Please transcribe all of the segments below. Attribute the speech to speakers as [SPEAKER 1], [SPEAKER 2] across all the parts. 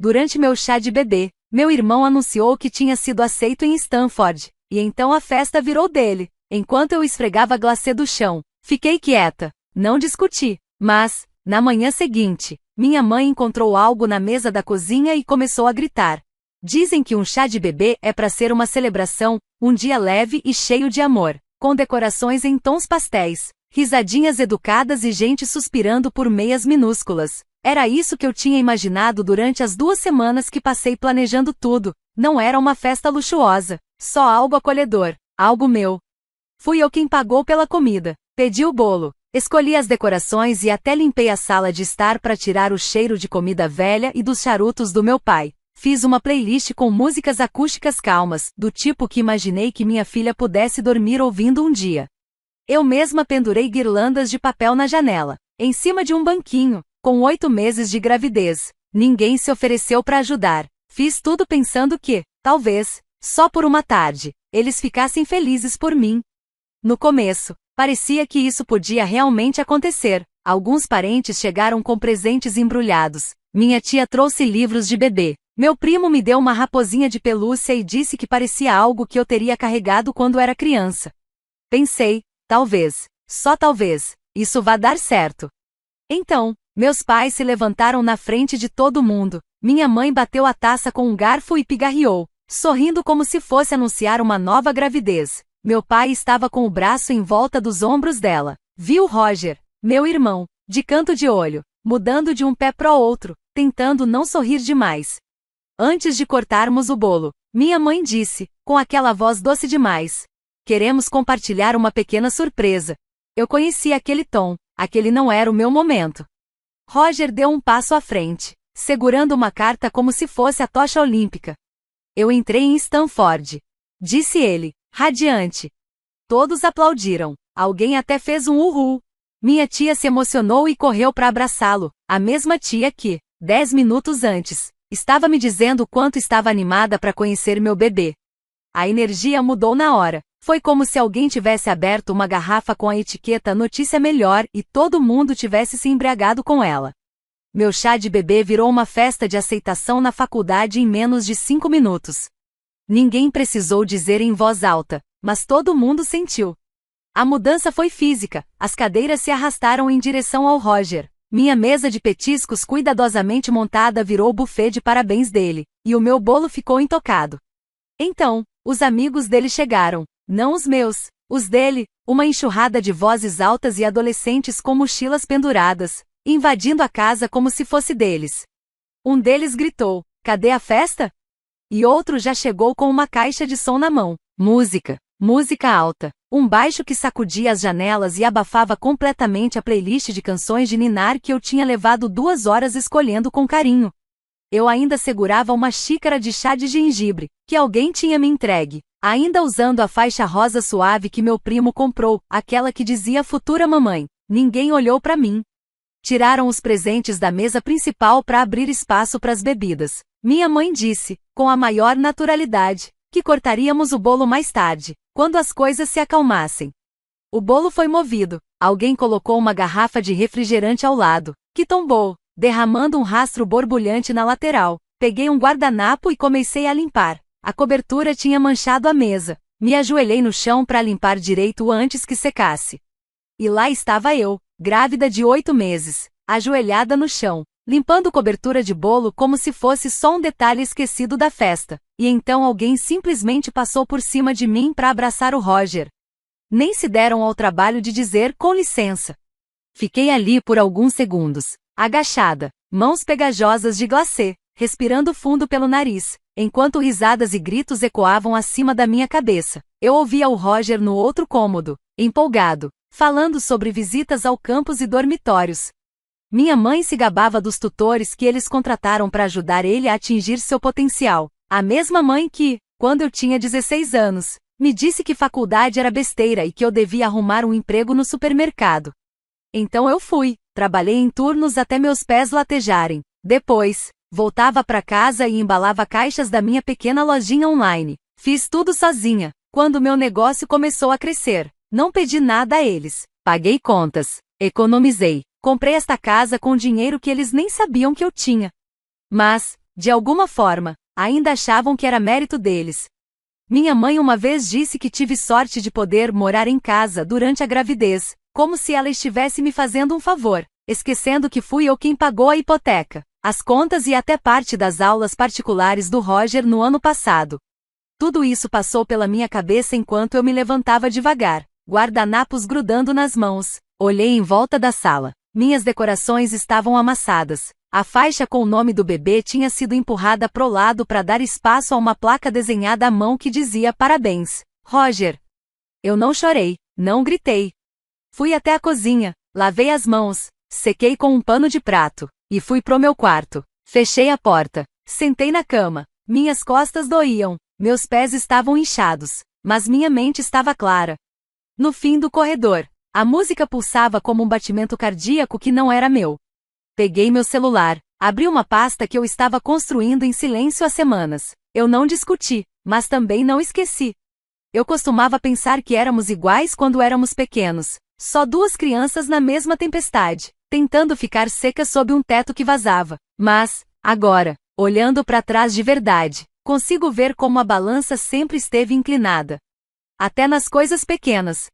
[SPEAKER 1] Durante meu chá de bebê, meu irmão anunciou que tinha sido aceito em Stanford, e então a festa virou dele. Enquanto eu esfregava a glacê do chão, fiquei quieta, não discuti. Mas, na manhã seguinte, minha mãe encontrou algo na mesa da cozinha e começou a gritar. Dizem que um chá de bebê é para ser uma celebração, um dia leve e cheio de amor, com decorações em tons pastéis, risadinhas educadas e gente suspirando por meias minúsculas. Era isso que eu tinha imaginado durante as 2 semanas que passei planejando tudo. Não era uma festa luxuosa, só algo acolhedor, algo meu. Fui eu quem pagou pela comida, pedi o bolo, escolhi as decorações e até limpei a sala de estar para tirar o cheiro de comida velha e dos charutos do meu pai. Fiz uma playlist com músicas acústicas calmas, do tipo que imaginei que minha filha pudesse dormir ouvindo um dia. Eu mesma pendurei guirlandas de papel na janela, em cima de um banquinho, com 8 meses de gravidez. Ninguém se ofereceu para ajudar. Fiz tudo pensando que, talvez, só por uma tarde, eles ficassem felizes por mim. No começo, parecia que isso podia realmente acontecer. Alguns parentes chegaram com presentes embrulhados. Minha tia trouxe livros de bebê. Meu primo me deu uma raposinha de pelúcia e disse que parecia algo que eu teria carregado quando era criança. Pensei, talvez, só talvez, isso vá dar certo. Então, meus pais se levantaram na frente de todo mundo. Minha mãe bateu a taça com um garfo e pigarreou, sorrindo como se fosse anunciar uma nova gravidez. Meu pai estava com o braço em volta dos ombros dela. Viu Roger, meu irmão, de canto de olho, mudando de um pé pro outro, tentando não sorrir demais. Antes de cortarmos o bolo, minha mãe disse, com aquela voz doce demais: queremos compartilhar uma pequena surpresa. Eu conhecia aquele tom, aquele não era o meu momento. Roger deu um passo à frente, segurando uma carta como se fosse a tocha olímpica. Eu entrei em Stanford, disse ele, radiante. Todos aplaudiram, alguém até fez um uhul. Minha tia se emocionou e correu para abraçá-lo, a mesma tia que, 10 minutos antes, estava me dizendo quanto estava animada para conhecer meu bebê. A energia mudou na hora. Foi como se alguém tivesse aberto uma garrafa com a etiqueta Notícia Melhor e todo mundo tivesse se embriagado com ela. Meu chá de bebê virou uma festa de aceitação na faculdade em menos de 5 minutos. Ninguém precisou dizer em voz alta, mas todo mundo sentiu. A mudança foi física, as cadeiras se arrastaram em direção ao Roger. Minha mesa de petiscos cuidadosamente montada virou o buffet de parabéns dele, e o meu bolo ficou intocado. Então, os amigos dele chegaram. Não os meus, os dele, uma enxurrada de vozes altas e adolescentes com mochilas penduradas, invadindo a casa como se fosse deles. Um deles gritou, cadê a festa? E outro já chegou com uma caixa de som na mão. Música, música alta, um baixo que sacudia as janelas e abafava completamente a playlist de canções de ninar que eu tinha levado 2 horas escolhendo com carinho. Eu ainda segurava uma xícara de chá de gengibre, que alguém tinha me entregue, ainda usando a faixa rosa suave que meu primo comprou, aquela que dizia futura mamãe. Ninguém olhou para mim. Tiraram os presentes da mesa principal para abrir espaço para as bebidas. Minha mãe disse, com a maior naturalidade, que cortaríamos o bolo mais tarde, quando as coisas se acalmassem. O bolo foi movido. Alguém colocou uma garrafa de refrigerante ao lado, que tombou, derramando um rastro borbulhante na lateral. Peguei um guardanapo e comecei a limpar. A cobertura tinha manchado a mesa. Me ajoelhei no chão para limpar direito antes que secasse. E lá estava eu, grávida de 8 meses, ajoelhada no chão, limpando cobertura de bolo como se fosse só um detalhe esquecido da festa. E então alguém simplesmente passou por cima de mim para abraçar o Roger. Nem se deram ao trabalho de dizer com licença. Fiquei ali por alguns segundos, agachada, mãos pegajosas de glacê, respirando fundo pelo nariz, enquanto risadas e gritos ecoavam acima da minha cabeça. Eu ouvia o Roger no outro cômodo, empolgado, falando sobre visitas ao campus e dormitórios. Minha mãe se gabava dos tutores que eles contrataram para ajudar ele a atingir seu potencial. A mesma mãe que, quando eu tinha 16 anos, me disse que faculdade era besteira e que eu devia arrumar um emprego no supermercado. Então eu fui, trabalhei em turnos até meus pés latejarem. Depois, voltava para casa e embalava caixas da minha pequena lojinha online. Fiz tudo sozinha. Quando meu negócio começou a crescer, não pedi nada a eles. Paguei contas, economizei, comprei esta casa com dinheiro que eles nem sabiam que eu tinha. Mas, De alguma forma, ainda achavam que era mérito deles. Minha mãe uma vez disse que tive sorte de poder morar em casa durante a gravidez, como se ela estivesse me fazendo um favor, esquecendo que fui eu quem pagou a hipoteca, as contas e até parte das aulas particulares do Roger no ano passado. Tudo isso passou pela minha cabeça enquanto eu me levantava devagar, guardanapos grudando nas mãos. Olhei em volta da sala. Minhas decorações estavam amassadas. A faixa com o nome do bebê tinha sido empurrada pro lado para dar espaço a uma placa desenhada à mão que dizia parabéns, Roger. Eu não chorei, não gritei. Fui até a cozinha, lavei as mãos, sequei com um pano de prato, e fui pro meu quarto. Fechei a porta, sentei na cama. Minhas costas doíam, meus pés estavam inchados, mas minha mente estava clara. No fim do corredor, a música pulsava como um batimento cardíaco que não era meu. Peguei meu celular, abri uma pasta que eu estava construindo em silêncio há semanas. Eu não discuti, mas também não esqueci. Eu costumava pensar que éramos iguais quando éramos pequenos, só duas crianças na mesma tempestade, tentando ficar secas sob um teto que vazava. Mas, agora, olhando para trás de verdade, consigo ver como a balança sempre esteve inclinada. Até nas coisas pequenas.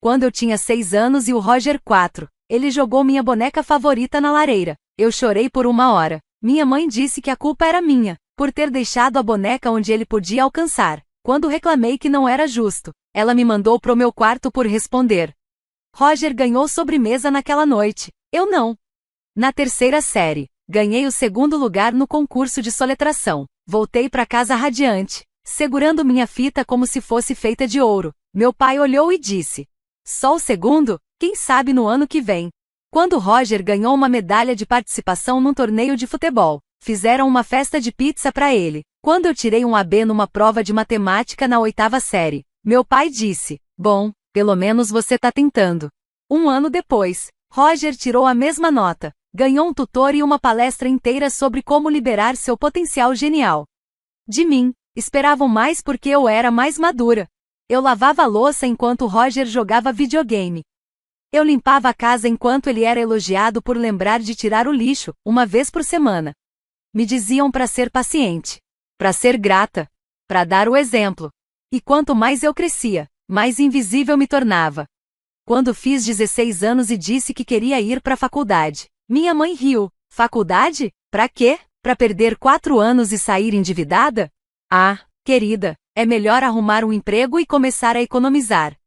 [SPEAKER 1] Quando eu tinha 6 anos e o Roger 4, ele jogou minha boneca favorita na lareira. Eu chorei por 1 hora. Minha mãe disse que a culpa era minha, por ter deixado a boneca onde ele podia alcançar. Quando reclamei que não era justo, ela me mandou pro meu quarto por responder. Roger ganhou sobremesa naquela noite, eu não. Na terceira série, ganhei o 2º lugar no concurso de soletração. Voltei para casa radiante, segurando minha fita como se fosse feita de ouro. Meu pai olhou e disse: só o 2º? Quem sabe no ano que vem. Quando Roger ganhou uma medalha de participação num torneio de futebol, fizeram uma festa de pizza para ele. Quando eu tirei um AB numa prova de matemática na 8ª série, meu pai disse: bom, pelo menos você tá tentando. 1 ano depois, Roger tirou a mesma nota, ganhou um tutor e uma palestra inteira sobre como liberar seu potencial genial. De mim, esperavam mais porque eu era mais madura. Eu lavava a louça enquanto Roger jogava videogame. Eu limpava a casa enquanto ele era elogiado por lembrar de tirar o lixo, 1 vez por semana. Me diziam para ser paciente, para ser grata, para dar o exemplo. E quanto mais eu crescia, mais invisível me tornava. Quando fiz 16 anos e disse que queria ir para a faculdade, minha mãe riu. Faculdade? Pra quê? Pra perder 4 anos e sair endividada? Ah, querida, é melhor arrumar um emprego e começar a economizar.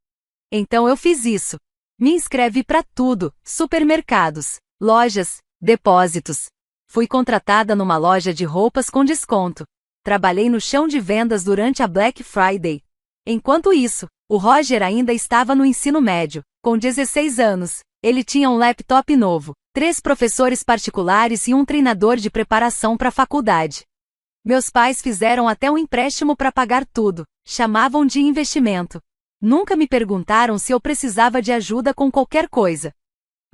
[SPEAKER 1] Então eu fiz isso. Me inscrevi para tudo: supermercados, lojas, depósitos. Fui contratada numa loja de roupas com desconto. Trabalhei no chão de vendas durante a Black Friday. Enquanto isso, o Roger ainda estava no ensino médio. Com 16 anos, ele tinha um laptop novo, 3 professores particulares e um treinador de preparação para a faculdade. Meus pais fizeram até um empréstimo para pagar tudo, chamavam de investimento. Nunca me perguntaram se eu precisava de ajuda com qualquer coisa.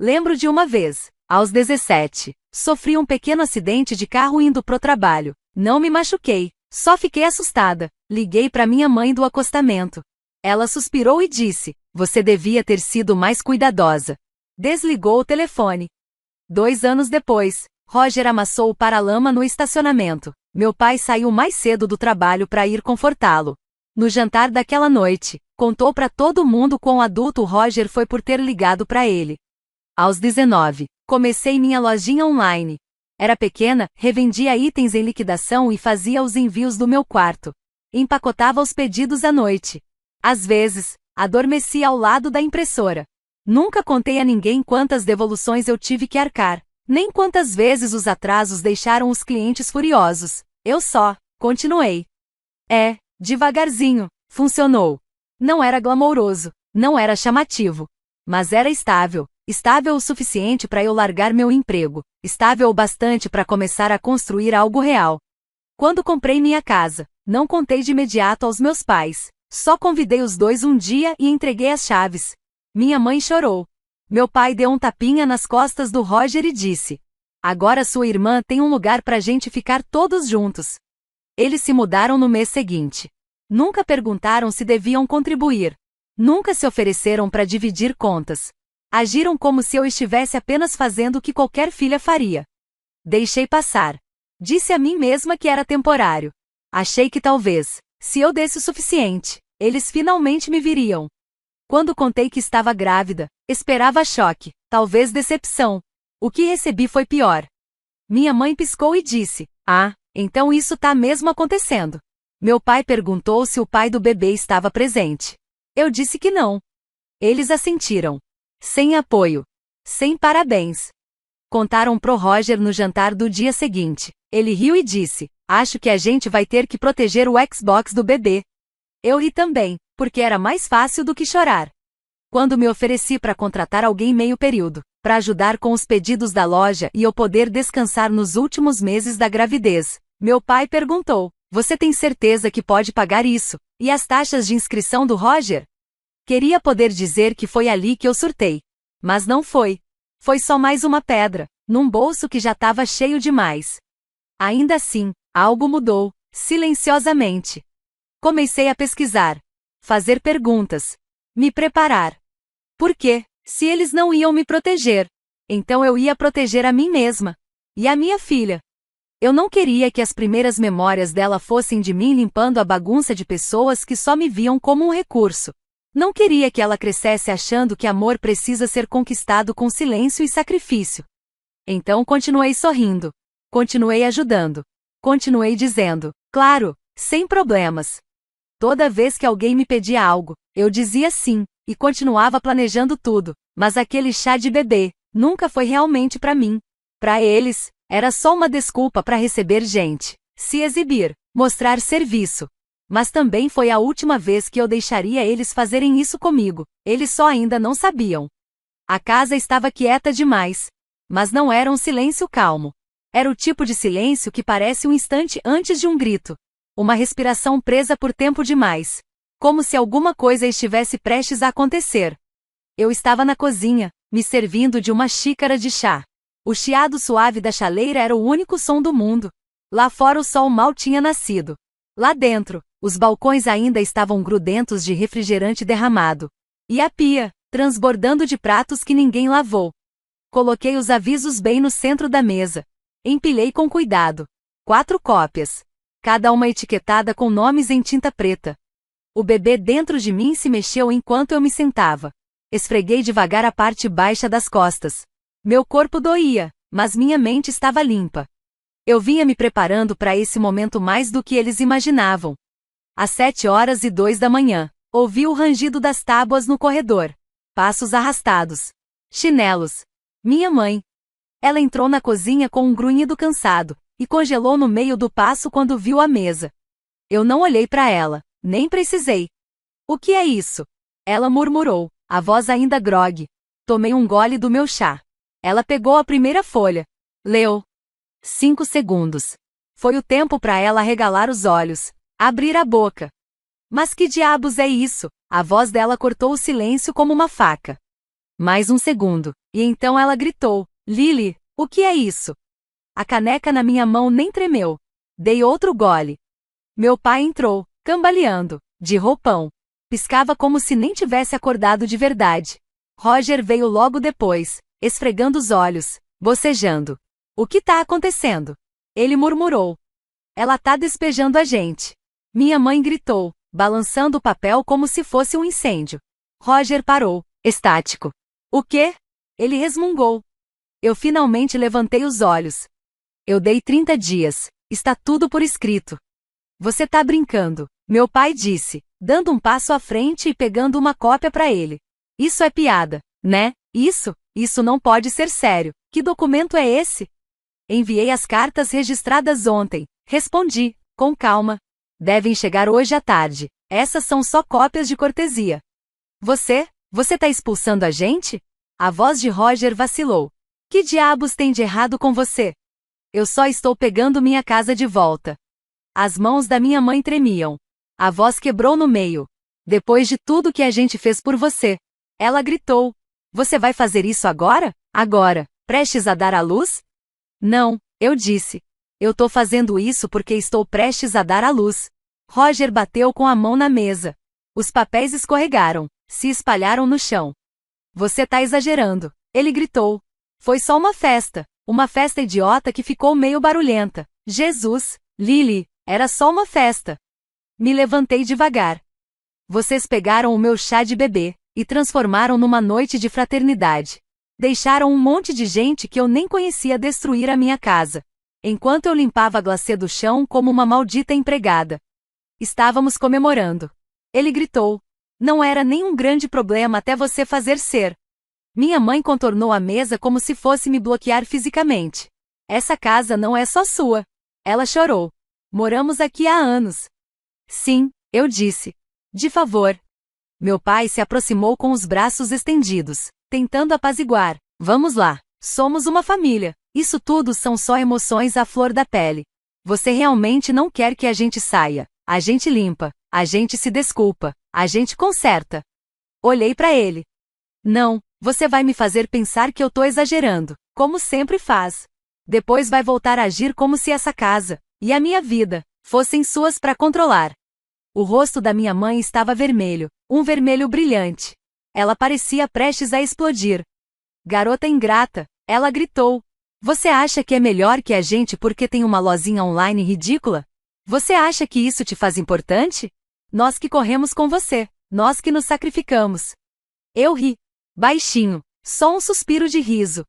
[SPEAKER 1] Lembro de uma vez, aos 17, sofri um pequeno acidente de carro indo pro trabalho. Não me machuquei, só fiquei assustada. Liguei para minha mãe do acostamento. Ela suspirou e disse: você devia ter sido mais cuidadosa. Desligou o telefone. 2 anos depois, Roger amassou o para-lama no estacionamento. Meu pai saiu mais cedo do trabalho para ir confortá-lo. No jantar daquela noite, contou para todo mundo quão adulto o Roger foi por ter ligado para ele. Aos 19, comecei minha lojinha online. Era pequena, revendia itens em liquidação e fazia os envios do meu quarto. Empacotava os pedidos à noite. Às vezes, adormecia ao lado da impressora. Nunca contei a ninguém quantas devoluções eu tive que arcar, nem quantas vezes os atrasos deixaram os clientes furiosos. Eu só continuei. Devagarzinho, funcionou. Não era glamouroso, não era chamativo, mas era estável. Estável o suficiente para eu largar meu emprego, estável o bastante para começar a construir algo real. Quando comprei minha casa, não contei de imediato aos meus pais, só convidei os dois um dia e entreguei as chaves. Minha mãe chorou. Meu pai deu um tapinha nas costas do Roger e disse: agora sua irmã tem um lugar pra gente ficar todos juntos. Eles se mudaram no mês seguinte. Nunca perguntaram se deviam contribuir. Nunca se ofereceram para dividir contas. Agiram como se eu estivesse apenas fazendo o que qualquer filha faria. Deixei passar. Disse a mim mesma que era temporário. Achei que talvez, se eu desse o suficiente, eles finalmente me viriam. Quando contei que estava grávida, esperava choque, talvez decepção. O que recebi foi pior. Minha mãe piscou e disse: "Ah, então isso tá mesmo acontecendo." Meu pai perguntou se o pai do bebê estava presente. Eu disse que não. Eles assentiram. Sem apoio. Sem parabéns. Contaram pro Roger no jantar do dia seguinte. Ele riu e disse: "Acho que a gente vai ter que proteger o Xbox do bebê." Eu ri também, porque era mais fácil do que chorar. Quando me ofereci para contratar alguém meio período, para ajudar com os pedidos da loja e eu poder descansar nos últimos meses da gravidez, meu pai perguntou: "Você tem certeza que pode pagar isso? E as taxas de inscrição do Roger?" Queria poder dizer que foi ali que eu surtei. Mas não foi. Foi só mais uma pedra, num bolso que já estava cheio demais. Ainda assim, algo mudou, silenciosamente. Comecei a pesquisar, fazer perguntas, me preparar. Por quê? Se eles não iam me proteger, então eu ia proteger a mim mesma. E a minha filha. Eu não queria que as primeiras memórias dela fossem de mim limpando a bagunça de pessoas que só me viam como um recurso. Não queria que ela crescesse achando que amor precisa ser conquistado com silêncio e sacrifício. Então continuei sorrindo. Continuei ajudando. Continuei dizendo: "Claro, sem problemas." Toda vez que alguém me pedia algo, eu dizia sim, e continuava planejando tudo, mas aquele chá de bebê nunca foi realmente para mim. Para eles, era só uma desculpa para receber gente, se exibir, mostrar serviço. Mas também foi a última vez que eu deixaria eles fazerem isso comigo, eles só ainda não sabiam. A casa estava quieta demais. Mas não era um silêncio calmo. Era o tipo de silêncio que parece um instante antes de um grito. Uma respiração presa por tempo demais. Como se alguma coisa estivesse prestes a acontecer. Eu estava na cozinha, me servindo de uma xícara de chá. O chiado suave da chaleira era o único som do mundo. Lá fora o sol mal tinha nascido. Lá dentro, os balcões ainda estavam grudentos de refrigerante derramado. E a pia, transbordando de pratos que ninguém lavou. Coloquei os avisos bem no centro da mesa. Empilhei com cuidado. 4 cópias. Cada uma etiquetada com nomes em tinta preta. O bebê dentro de mim se mexeu enquanto eu me sentava. Esfreguei devagar a parte baixa das costas. Meu corpo doía, mas minha mente estava limpa. Eu vinha me preparando para esse momento mais do que eles imaginavam. Às 7h02 da manhã, ouvi o rangido das tábuas no corredor. Passos arrastados. Chinelos. Minha mãe. Ela entrou na cozinha com um grunhido cansado, e congelou no meio do passo quando viu a mesa. Eu não olhei para ela, nem precisei. "O que é isso?" Ela murmurou, a voz ainda grogue. Tomei um gole do meu chá. Ela pegou a primeira folha. Leu. 5 segundos. Foi o tempo para ela arregalar os olhos, abrir a boca. "Mas que diabos é isso?" A voz dela cortou o silêncio como uma faca. Mais um segundo, e então ela gritou: "Lily, o que é isso?" A caneca na minha mão nem tremeu. Dei outro gole. Meu pai entrou, cambaleando, de roupão. Piscava como se nem tivesse acordado de verdade. Roger veio logo depois, esfregando os olhos, bocejando. "O que tá acontecendo?" Ele murmurou. "Ela tá despejando a gente." Minha mãe gritou, balançando o papel como se fosse um incêndio. Roger parou, estático. "O quê?" Ele resmungou. Eu finalmente levantei os olhos. "Eu dei 30 dias. Está tudo por escrito." "Você tá brincando", meu pai disse, dando um passo à frente e pegando uma cópia para ele. "Isso é piada, né? Isso não pode ser sério. Que documento é esse?" "Enviei as cartas registradas ontem", respondi, com calma. "Devem chegar hoje à tarde. Essas são só cópias de cortesia." Você tá expulsando a gente?" A voz de Roger vacilou. "Que diabos tem de errado com você?" "Eu só estou pegando minha casa de volta." As mãos da minha mãe tremiam. A voz quebrou no meio. "Depois de tudo que a gente fez por você." Ela gritou. "Você vai fazer isso agora? Agora, prestes a dar à luz?" "Não", eu disse. "Eu tô fazendo isso porque estou prestes a dar à luz." Roger bateu com a mão na mesa. Os papéis escorregaram, se espalharam no chão. "Você tá exagerando", ele gritou. "Foi só uma festa idiota que ficou meio barulhenta." Jesus, Lily, era só uma festa. Me levantei devagar. Vocês pegaram o meu chá de bebê e transformaram numa noite de fraternidade. Deixaram um monte de gente que eu nem conhecia destruir a minha casa, enquanto eu limpava a glacê do chão como uma maldita empregada. Estávamos comemorando. Ele gritou. Não era nenhum grande problema até você fazer ser. Minha mãe contornou a mesa como se fosse me bloquear fisicamente. Essa casa não é só sua. Ela chorou. Moramos aqui há anos. Sim, eu disse. De favor. Meu pai se aproximou com os braços estendidos, tentando apaziguar. Vamos lá. Somos uma família. Isso tudo são só emoções à flor da pele. Você realmente não quer que a gente saia. A gente limpa. A gente se desculpa. A gente conserta. Olhei para ele. Não, você vai me fazer pensar que eu tô exagerando, como sempre faz. Depois vai voltar a agir como se essa casa, e a minha vida, fossem suas para controlar. O rosto da minha mãe estava vermelho, um vermelho brilhante. Ela parecia prestes a explodir. Garota ingrata, ela gritou. Você acha que é melhor que a gente porque tem uma lojinha online ridícula? Você acha que isso te faz importante? Nós que corremos com você, nós que nos sacrificamos. Eu ri. Baixinho, só um suspiro de riso.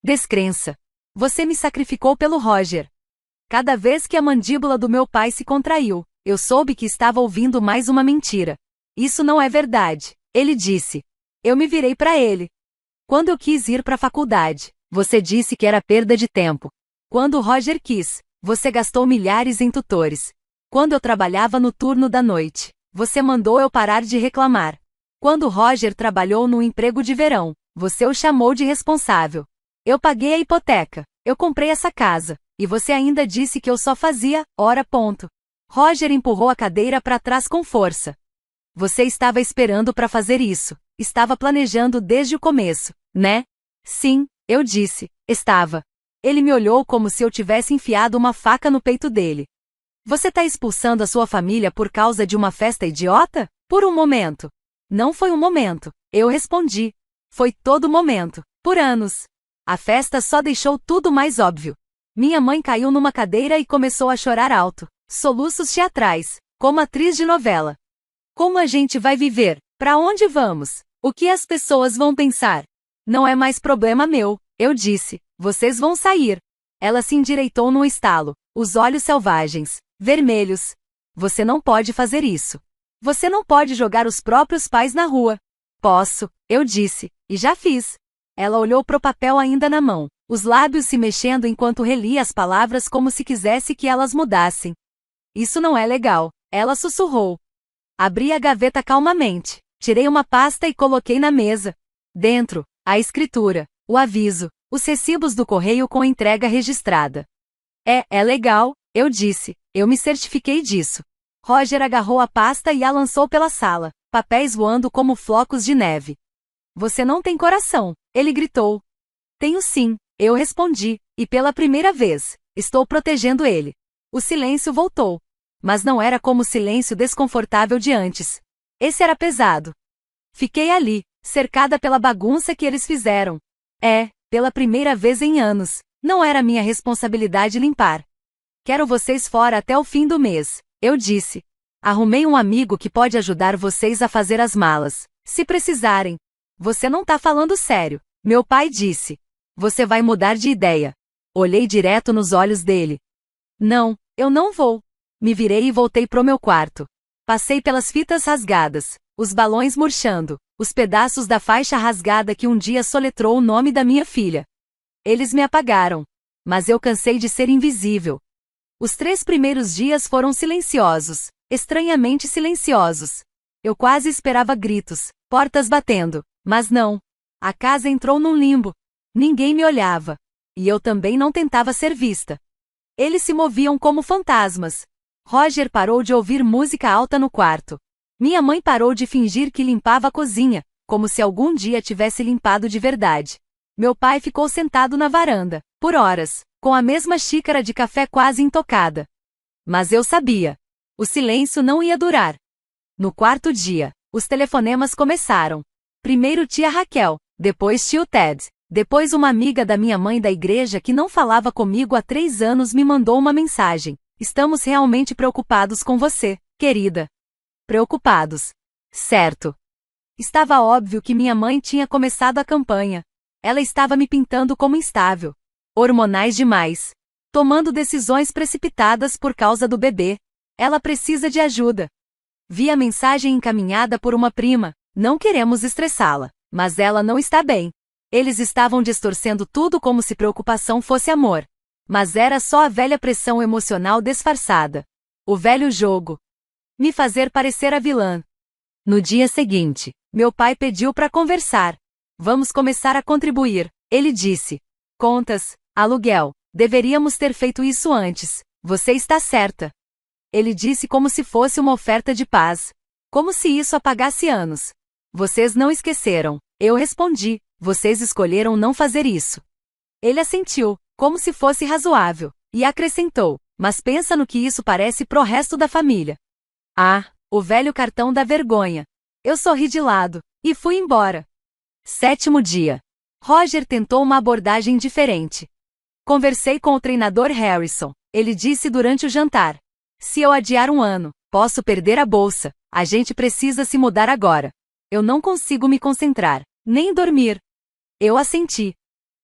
[SPEAKER 1] Descrença. Você me sacrificou pelo Roger. Cada vez que a mandíbula do meu pai se contraiu, eu soube que estava ouvindo mais uma mentira. Isso não é verdade, ele disse. Eu me virei para ele. Quando eu quis ir para a faculdade, você disse que era perda de tempo. Quando o Roger quis, você gastou milhares em tutores. Quando eu trabalhava no turno da noite, você mandou eu parar de reclamar. Quando o Roger trabalhou no emprego de verão, você o chamou de responsável. Eu paguei a hipoteca, eu comprei essa casa, e você ainda disse que eu só fazia, ora ponto. Roger empurrou a cadeira para trás com força. Você estava esperando para fazer isso, estava planejando desde o começo, né? Sim, eu disse, estava. Ele me olhou como se eu tivesse enfiado uma faca no peito dele. Você tá expulsando a sua família por causa de uma festa idiota? Por um momento. Não foi um momento, eu respondi. Foi todo momento, por anos. A festa só deixou tudo mais óbvio. Minha mãe caiu numa cadeira e começou a chorar alto, soluços teatrais, como atriz de novela. Como a gente vai viver? Pra onde vamos? O que as pessoas vão pensar? Não é mais problema meu, eu disse. Vocês vão sair. Ela se endireitou num estalo, os olhos selvagens, vermelhos. Você não pode fazer isso. Você não pode jogar os próprios pais na rua. Posso, eu disse, e já fiz. Ela olhou pro papel ainda na mão, os lábios se mexendo enquanto relia as palavras como se quisesse que elas mudassem. Isso não é legal, ela sussurrou. Abri a gaveta calmamente, tirei uma pasta e coloquei na mesa. Dentro, a escritura, o aviso, os recibos do correio com entrega registrada. É legal, eu disse, eu me certifiquei disso. Roger agarrou a pasta e a lançou pela sala, papéis voando como flocos de neve. Você não tem coração, ele gritou. Tenho sim, eu respondi, e pela primeira vez, estou protegendo ele. O silêncio voltou. Mas não era como o silêncio desconfortável de antes. Esse era pesado. Fiquei ali, cercada pela bagunça que eles fizeram. Pela primeira vez em anos, não era minha responsabilidade limpar. Quero vocês fora até o fim do mês, eu disse. Arrumei um amigo que pode ajudar vocês a fazer as malas, se precisarem. Você não tá falando sério, meu pai disse. Você vai mudar de ideia. Olhei direto nos olhos dele. Não, eu não vou. Me virei e voltei pro meu quarto. Passei pelas fitas rasgadas, os balões murchando, os pedaços da faixa rasgada que um dia soletrou o nome da minha filha. Eles me apagaram. Mas eu cansei de ser invisível. Os 3 primeiros dias foram silenciosos, estranhamente silenciosos. Eu quase esperava gritos, portas batendo, mas não. A casa entrou num limbo. Ninguém me olhava. E eu também não tentava ser vista. Eles se moviam como fantasmas. Roger parou de ouvir música alta no quarto. Minha mãe parou de fingir que limpava a cozinha, como se algum dia tivesse limpado de verdade. Meu pai ficou sentado na varanda, por horas, com a mesma xícara de café quase intocada. Mas eu sabia. O silêncio não ia durar. No quarto dia, os telefonemas começaram. Primeiro tia Raquel, depois tio Ted, Depois uma amiga da minha mãe da igreja que não falava comigo há 3 anos me mandou uma mensagem. Estamos realmente preocupados com você, querida. Preocupados. Certo. Estava óbvio que minha mãe tinha começado a campanha. Ela estava me pintando como instável. Hormonais demais. Tomando decisões precipitadas por causa do bebê. Ela precisa de ajuda. Vi a mensagem encaminhada por uma prima. Não queremos estressá-la, mas ela não está bem. Eles estavam distorcendo tudo como se preocupação fosse amor. Mas era só a velha pressão emocional disfarçada. O velho jogo. Me fazer parecer a vilã. No dia seguinte, meu pai pediu para conversar. Vamos começar a contribuir, ele disse. Contas, aluguel. Deveríamos ter feito isso antes. Você está certa. Ele disse como se fosse uma oferta de paz. Como se isso apagasse anos. Vocês não esqueceram. Eu respondi. Vocês escolheram não fazer isso. Ele assentiu, como se fosse razoável, e acrescentou, mas pensa no que isso parece pro resto da família. Ah, o velho cartão da vergonha. Eu sorri de lado, e fui embora. 7º dia. Roger tentou uma abordagem diferente. Conversei com o treinador Harrison. Ele disse durante o jantar. Se eu adiar um ano, posso perder a bolsa. A gente precisa se mudar agora. Eu não consigo me concentrar, nem dormir. Eu assenti.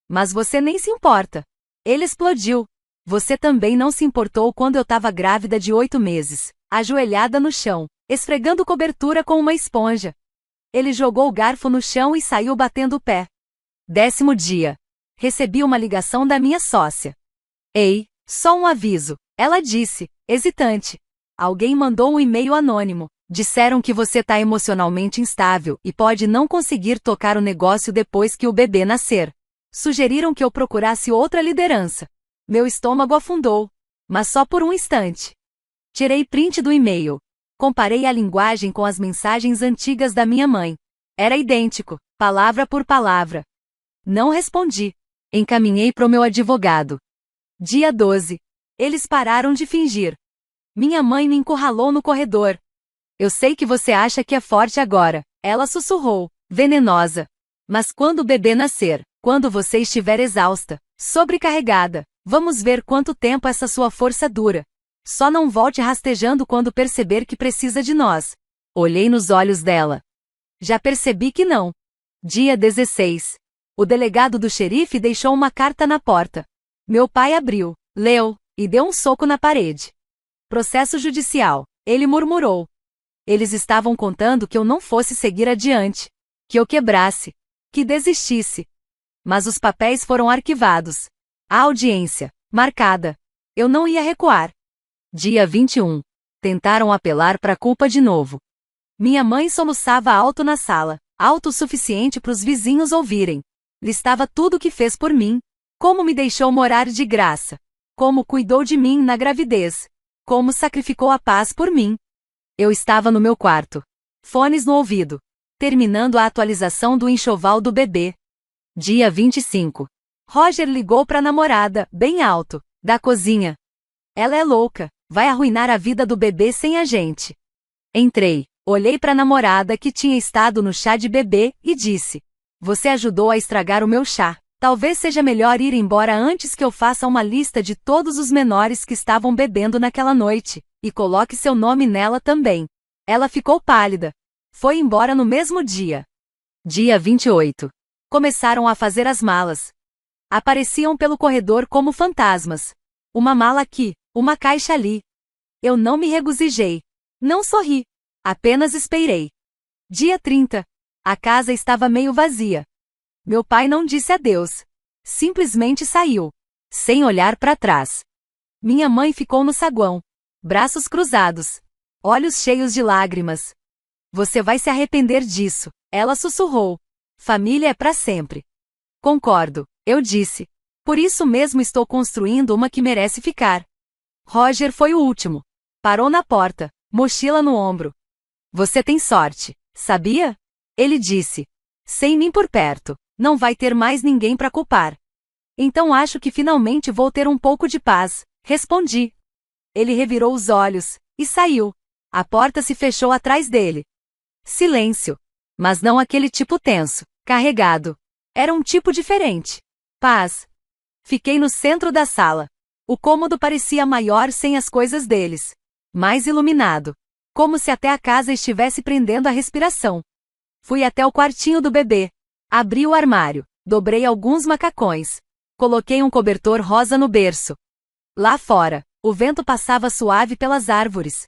[SPEAKER 1] Mas você nem se importa. Ele explodiu. Você também não se importou quando eu estava grávida de 8 meses, ajoelhada no chão, esfregando cobertura com uma esponja. Ele jogou o garfo no chão e saiu batendo o pé. 10º dia. Recebi uma ligação da minha sócia. Ei, só um aviso, ela disse, hesitante. Alguém mandou um e-mail anônimo. Disseram que você está emocionalmente instável e pode não conseguir tocar o negócio depois que o bebê nascer. Sugeriram que eu procurasse outra liderança. Meu estômago afundou. Mas só por um instante. Tirei print do e-mail. Comparei a linguagem com as mensagens antigas da minha mãe. Era idêntico, palavra por palavra. Não respondi. Encaminhei para o meu advogado. Dia 12. Eles pararam de fingir. Minha mãe me encurralou no corredor. Eu sei que você acha que é forte agora, ela sussurrou, venenosa. Mas quando o bebê nascer, quando você estiver exausta, sobrecarregada, vamos ver quanto tempo essa sua força dura. Só não volte rastejando quando perceber que precisa de nós. Olhei nos olhos dela. Já percebi que não. Dia 16. O delegado do xerife deixou uma carta na porta. Meu pai abriu, leu, e deu um soco na parede. Processo judicial, ele murmurou. Eles estavam contando que eu não fosse seguir adiante, que eu quebrasse, que desistisse. Mas os papéis foram arquivados. A audiência, marcada. Eu não ia recuar. Dia 21. Tentaram apelar para a culpa de novo. Minha mãe soluçava alto na sala, alto o suficiente para os vizinhos ouvirem. Listava tudo o que fez por mim. Como me deixou morar de graça. Como cuidou de mim na gravidez. Como sacrificou a paz por mim. Eu estava no meu quarto. Fones no ouvido. Terminando a atualização do enxoval do bebê. Dia 25. Roger ligou para a namorada, bem alto, da cozinha. Ela é louca, vai arruinar a vida do bebê sem a gente. Entrei, olhei para a namorada que tinha estado no chá de bebê e disse: Você ajudou a estragar o meu chá. Talvez seja melhor ir embora antes que eu faça uma lista de todos os menores que estavam bebendo naquela noite, e coloque seu nome nela também. Ela ficou pálida. Foi embora no mesmo dia. Dia 28. Começaram a fazer as malas. Apareciam pelo corredor como fantasmas. Uma mala aqui, uma caixa ali. Eu não me regozijei. Não sorri. Apenas esperei. Dia 30. A casa estava meio vazia. Meu pai não disse adeus. Simplesmente saiu. Sem olhar para trás. Minha mãe ficou no saguão. Braços cruzados. Olhos cheios de lágrimas. Você vai se arrepender disso, ela sussurrou. Família é para sempre. Concordo, eu disse. Por isso mesmo estou construindo uma que merece ficar. Roger foi o último. Parou na porta, mochila no ombro. Você tem sorte, sabia? Ele disse. Sem mim por perto, não vai ter mais ninguém para culpar. Então acho que finalmente vou ter um pouco de paz, respondi. Ele revirou os olhos, e saiu. A porta se fechou atrás dele. Silêncio. Mas não aquele tipo tenso, carregado. Era um tipo diferente. Paz. Fiquei no centro da sala. O cômodo parecia maior sem as coisas deles. Mais iluminado. Como se até a casa estivesse prendendo a respiração. Fui até o quartinho do bebê. Abri o armário. Dobrei alguns macacões. Coloquei um cobertor rosa no berço. Lá fora, o vento passava suave pelas árvores.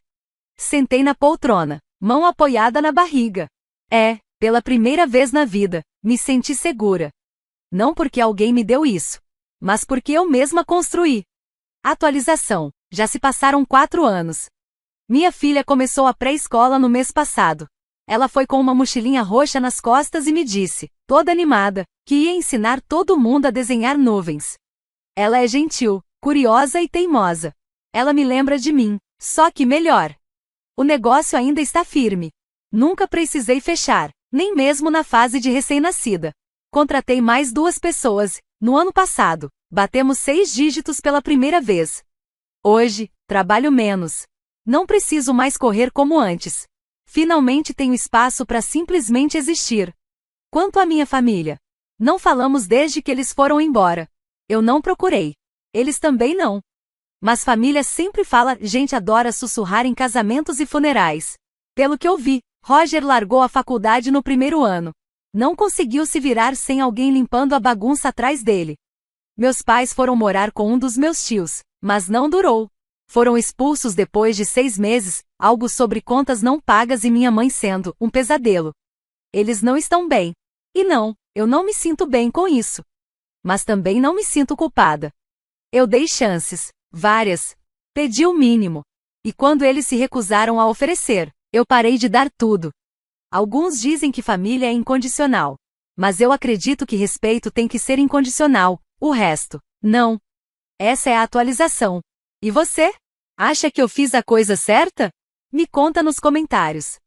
[SPEAKER 1] Sentei na poltrona, mão apoiada na barriga. Pela primeira vez na vida, me senti segura. Não porque alguém me deu isso, mas porque eu mesma construí. Atualização. Já se passaram 4 anos. Minha filha começou a pré-escola no mês passado. Ela foi com uma mochilinha roxa nas costas e me disse, toda animada, que ia ensinar todo mundo a desenhar nuvens. Ela é gentil, curiosa e teimosa. Ela me lembra de mim, só que melhor. O negócio ainda está firme. Nunca precisei fechar, nem mesmo na fase de recém-nascida. Contratei mais 2 pessoas. No ano passado, batemos 6 dígitos pela primeira vez. Hoje, trabalho menos. Não preciso mais correr como antes. Finalmente tenho espaço para simplesmente existir. Quanto à minha família, não falamos desde que eles foram embora. Eu não procurei. Eles também não. Mas família sempre fala, gente adora sussurrar em casamentos e funerais. Pelo que eu vi, Roger largou a faculdade no primeiro ano. Não conseguiu se virar sem alguém limpando a bagunça atrás dele. Meus pais foram morar com um dos meus tios, mas não durou. Foram expulsos depois de 6 meses, algo sobre contas não pagas e minha mãe sendo um pesadelo. Eles não estão bem. E não, eu não me sinto bem com isso. Mas também não me sinto culpada. Eu dei chances, várias. Pedi o mínimo. E quando eles se recusaram a oferecer, eu parei de dar tudo. Alguns dizem que família é incondicional. Mas eu acredito que respeito tem que ser incondicional, o resto, não. Essa é a atualização. E você? Acha que eu fiz a coisa certa? Me conta nos comentários.